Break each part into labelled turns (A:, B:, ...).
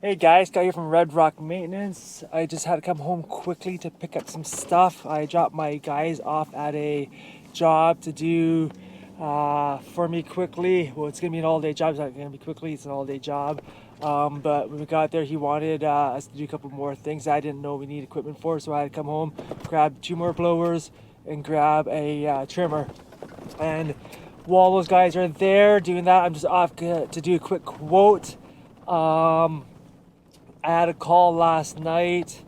A: Hey guys, got here from Red Rock Maintenance. I just had to come home quickly to pick up some stuff. I dropped my guys off at a job to do for me quickly. Well, it's gonna be an all-day job. It's not gonna be quickly. It's an all-day job. But when we got there, he wanted us to do a couple more things I didn't know we need equipment for. So I had to come home, grab 2 more blowers, and grab a trimmer. And while those guys are there doing that, I'm just off to do a quick quote. I had a call last night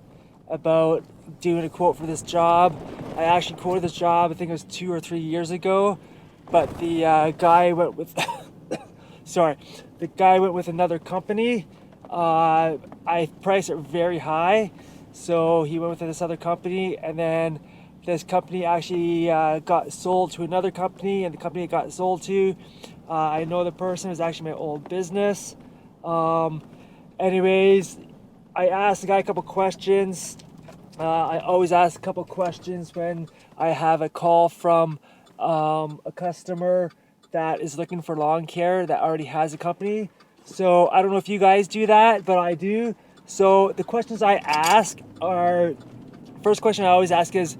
A: about doing a quote for this job. I actually quoted this job, I think it was 2 or 3 years ago, but the guy went with, the guy went with another company. I priced it very high, so he went with this other company, and then this company actually got sold to another company, and the company it got sold to, I know the person, it was actually my old business. Anyways, I asked the guy a couple questions. I always ask a couple questions when I have a call from a customer that is looking for lawn care that already has a company. So I don't know if you guys do that, but I do. So the questions I ask are, first question I always ask is,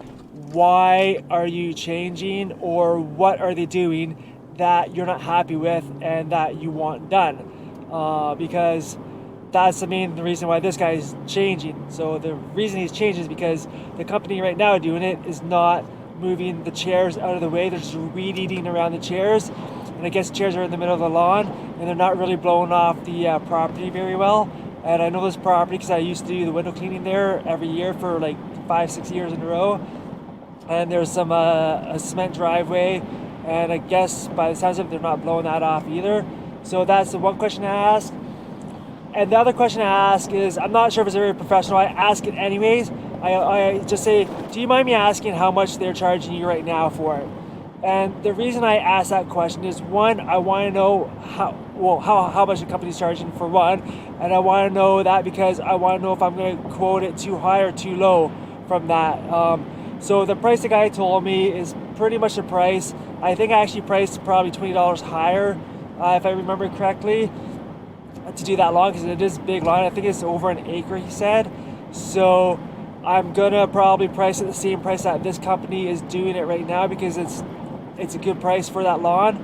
A: why are you changing, or what are they doing that you're not happy with and that you want done? Because that's the main reason why this guy is changing. So the reason he's changing is because the company right now doing it is not moving the chairs out of the way. They're just weed eating around the chairs. And I guess chairs are in the middle of the lawn, and they're not really blowing off the property very well. And I know this property because I used to do the window cleaning there every year for like 5-6 years in a row. And there's some a cement driveway, and I guess by the sounds of it, they're not blowing that off either. So that's the one question I ask. And the other question I ask is, I'm not sure if it's very professional, I ask it anyways. I just say, do you mind me asking how much they're charging you right now for it? And the reason I ask that question is, one, I want to know how much the company's charging for one, and I want to know that because I want to know if I'm going to quote it too high or too low from that. So the price the guy told me is pretty much the price. I think I actually priced probably $20 higher, if I remember correctly, to do that lawn, because it is a big lawn. I think it's over an acre, he said. So I'm gonna probably price it the same price that this company is doing it right now, because it's a good price for that lawn.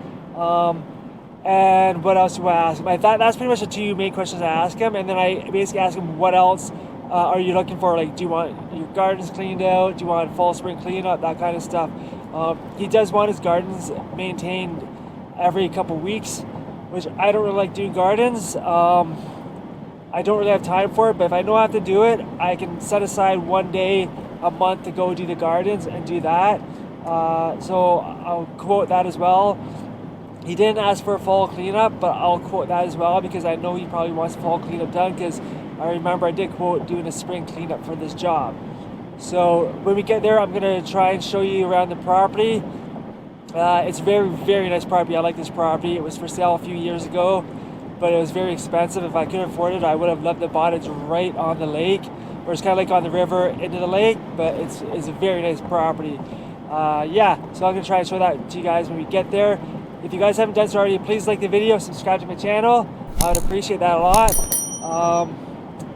A: And what else do I ask him? That's pretty much the 2 main questions I ask him, and then I basically ask him, what else are you looking for? Like, do you want your gardens cleaned out? Do you want fall spring cleanup? That kind of stuff. He does want his gardens maintained every couple weeks, which I don't really like doing gardens. I don't really have time for it, but if I know I have to do it, I can set aside 1 day a month to go do the gardens and do that. So I'll quote that as well. He didn't ask for a fall cleanup, but I'll quote that as well, because I know he probably wants fall cleanup done, because I remember I did quote doing a spring cleanup for this job. So when we get there, I'm gonna try and show you around the property. It's very, very nice property. I like this property. It was for sale a few years ago, but it was very expensive. If I could afford it, I would have loved to bought it. It's right on the lake, or it's kind of like on the river into the lake, but it's a very nice property. Yeah, so I'm gonna try and show that to you guys when we get there. If you guys haven't done so already, please like the video, subscribe to my channel. I would appreciate that a lot.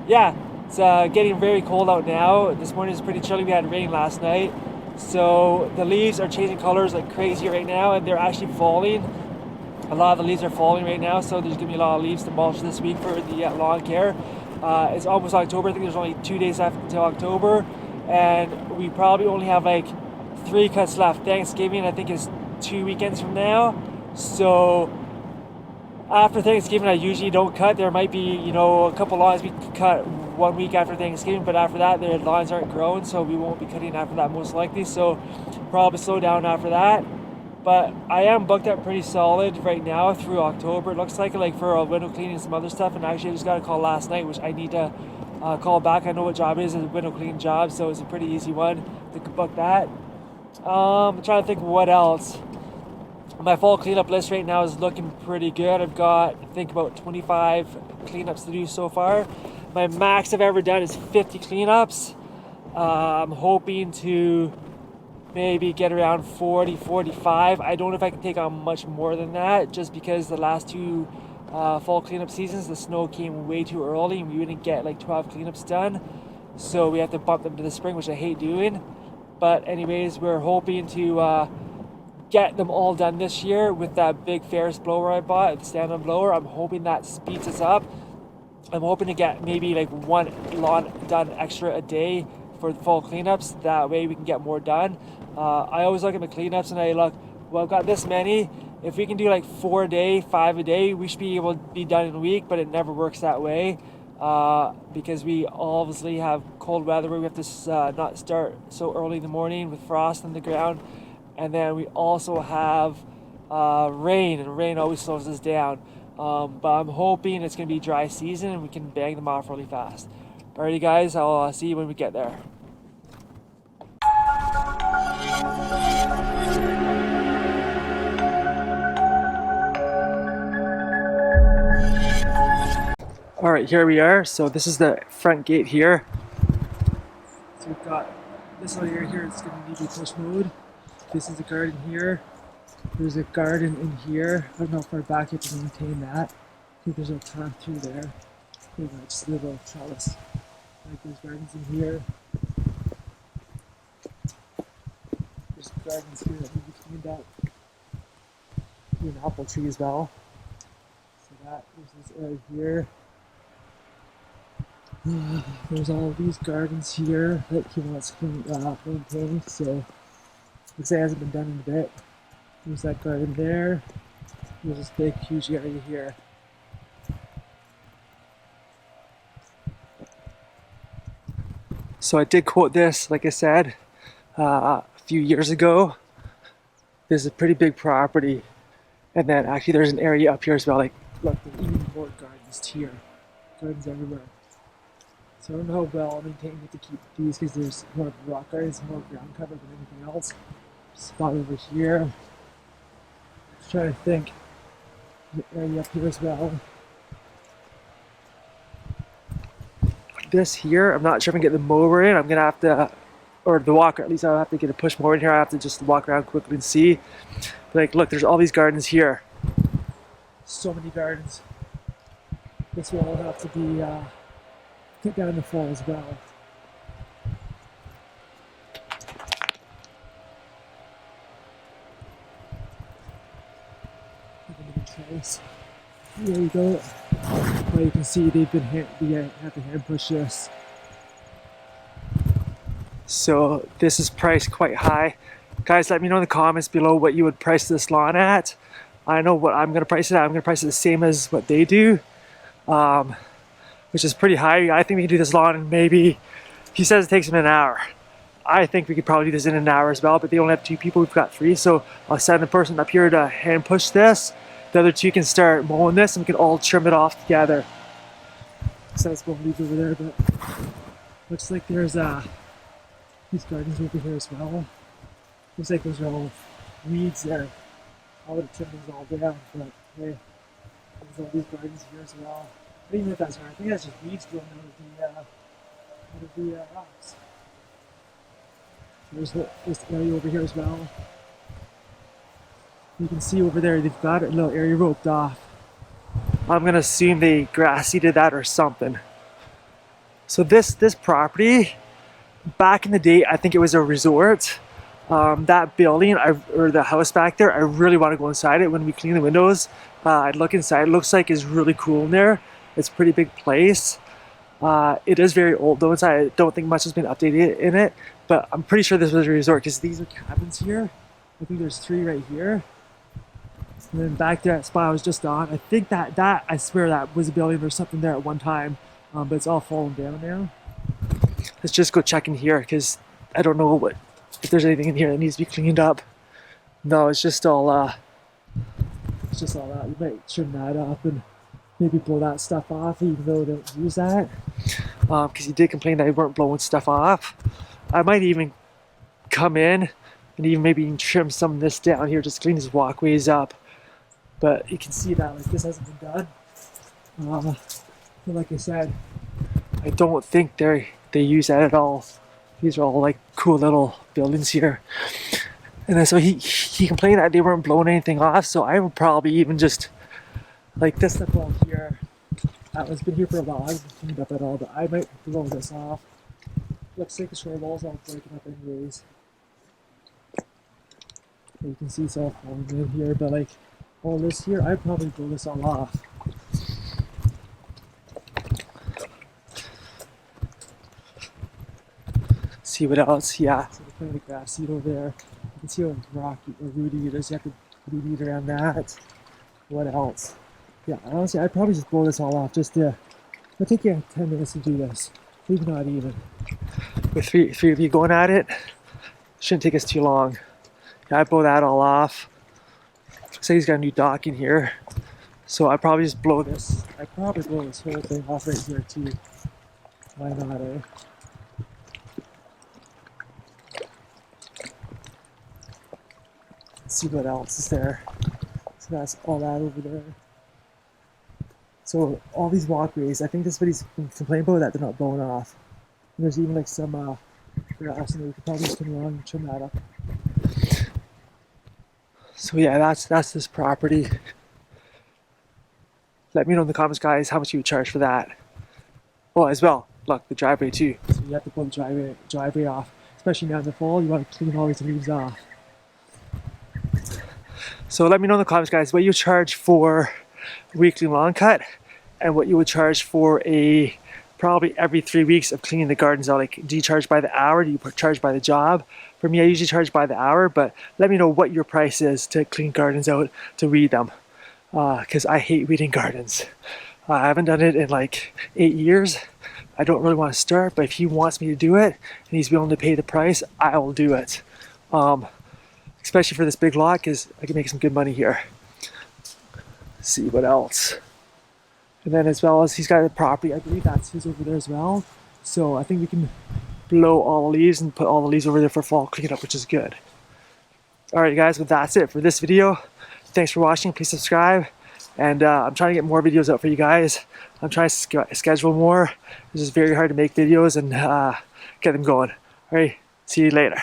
A: Yeah, it's getting very cold out now. This morning is pretty chilly. We had rain last night. So the leaves are changing colors like crazy right now, and they're actually falling. A lot of the leaves are falling right now, so there's gonna be a lot of leaves to mulch this week for the lawn care. It's almost October. I think there's only 2 days left until October, and we probably only have like 3 cuts left. Thanksgiving, I think, is 2 weekends from now. So after Thanksgiving, I usually don't cut. There might be, a couple lawns we cut 1 week after Thanksgiving, but after that, the lawns aren't growing, so we won't be cutting after that most likely. So probably slow down after that. But I am booked up pretty solid right now through October. It looks like for a window cleaning and some other stuff. And actually, I just got a call last night, which I need to call back. I know what job it is. It's a window cleaning job, so it's a pretty easy one to book that. I'm trying to think what else. My fall cleanup list right now is looking pretty good. I've got, I think, about 25 cleanups to do so far. My max I've ever done is 50 cleanups. I'm hoping to maybe get around 40, 45. I don't know if I can take on much more than that, just because the last 2 fall cleanup seasons, the snow came way too early and we wouldn't get like 12 cleanups done. So we have to bump them to the spring, which I hate doing. But anyways, we're hoping to get them all done this year with that big Ferris blower I bought, the stand-on blower. I'm hoping that speeds us up. I'm hoping to get maybe like one lawn done extra a day for the fall cleanups. That way we can get more done. I always look at my cleanups and I look, well, I've got this many. If we can do like 4 a day, 5 a day, we should be able to be done in a week, but it never works that way because we obviously have cold weather where we have to not start so early in the morning with frost on the ground. And then we also have rain, and rain always slows us down. But I'm hoping it's going to be dry season and we can bang them off really fast. Alrighty guys, I'll see you when we get there. Alright, here we are. So this is the front gate here. So we've got this little area here, it's going to need to be push mode. This is a garden here. There's a garden in here. I don't know how far back you have to maintain that. I think there's a path through there. Pretty much just a little trellis. Like there's gardens in here. There's gardens here that need to be cleaned up. An apple tree as well. So there's this area here. There's all these gardens here that he wants maintained. So looks like it hasn't been done in a bit. There's that garden there. There's this big, huge area here. So I did quote this, like I said, a few years ago. There's a pretty big property. And then actually there's an area up here as well. Like, look, there's even more gardens here. Gardens everywhere. So I don't know how well maintained we have to keep these because there's more rock gardens, more ground cover than anything else. Spot over here. Just trying to think. The area up here as well. This here, I'm not sure if I can get the mower in. I'm gonna have to, or the walker, at least I'll have to get a push mower in here. I have to just walk around quickly and see. But like, look, there's all these gardens here. So many gardens. This will all have to be cut down in the fall as well. There you go. Well, you can see they've been have to hand push this. So this is priced quite high. Guys, let me know in the comments below what you would price this lawn at. I know what I'm gonna price it at. I'm gonna price it the same as what they do, which is pretty high. I think we can do this lawn in maybe, he says it takes him an hour. I think we could probably do this in an hour as well, but they only have 2 people, we've got 3. So I'll send a person up here to hand push this. The other 2 can start mowing this and we can all trim it off together. So that's what we'll leave over there, but looks like there's these gardens over here as well. Looks like those are all weeds there. I would have trimmed these all down, but hey, there's all these gardens here as well. I don't even know if that's right. I think that's just weeds growing out of the rocks. There's this area over here as well. You can see over there they've got a little area roped off. I'm gonna assume they grass seeded that or something. So this property, back in the day, I think it was a resort. That building or the house back there, I really want to go inside it. When we clean the windows, I'd look inside. It looks like it's really cool in there. It's a pretty big place. It is very old though inside. I don't think much has been updated in it, but I'm pretty sure this was a resort because these are cabins here. I think there's 3 right here. And then back there, that spot I was just on, I think that I swear that was a building or something there at one time, but it's all fallen down now. Let's just go check in here because I don't know if there's anything in here that needs to be cleaned up. No, it's just all that. You might trim that up and maybe blow that stuff off, even though they don't use that. Because he did complain that they weren't blowing stuff off. I might even come in and even maybe trim some of this down here, just clean his walkways up. But you can see that like this hasn't been done. But like I said, I don't think they use that at all. These are all like cool little buildings here. And then so he complained that they weren't blowing anything off, so I would probably even just Like this stuff all here, it's been here for a while. I haven't cleaned up at all, but I might blow this off. Looks like the shore walls all breaking up anyways. You can see it's all falling in here, but like all this here, I'd probably blow this all off. See what else? Yeah, so the kind of grass seed over there. You can see all the rocky or root eaters. You have to root eater on that. What else? Yeah, honestly, I'd probably just blow this all off. It'll take you 10 minutes to do this. Maybe not even. With three of you going at it, shouldn't take us too long. Yeah, I blow that all off. Looks like he's got a new dock in here. So I probably just blow this. I probably blow this whole thing off right here too. Why not, eh? Let's see what else is there. So that's all that over there. So all these walkways, I think that's what he's been complaining about, that they're not blowing off. And there's even like some grass in there. We could probably just turn around and trim that up. So yeah, that's this property. Let me know in the comments, guys, how much you would charge for that. Oh, as well, look, the driveway too. So you have to pull the driveway off, especially now in the fall. You want to clean all these leaves off. So let me know in the comments, guys, what you charge for a weekly lawn cut and what you would charge for a probably every 3 weeks of cleaning the gardens out. Like, do you charge by the hour? Do you charge by the job? For me, I usually charge by the hour, but let me know what your price is to clean gardens out, to weed them. Because I hate weeding gardens. I haven't done it in like 8 years. I don't really want to start, but if he wants me to do it and he's willing to pay the price, I will do it. Especially for this big lot, because I can make some good money here. Let's see what else. And then as well as he's got a property, I believe that's his over there as well. So I think we can blow all the leaves and put all the leaves over there for fall cleanup, which is good. Alright guys, well that's it for this video. Thanks for watching, please subscribe. And I'm trying to get more videos out for you guys. I'm trying to schedule more. It's just very hard to make videos and get them going. Alright, see you later.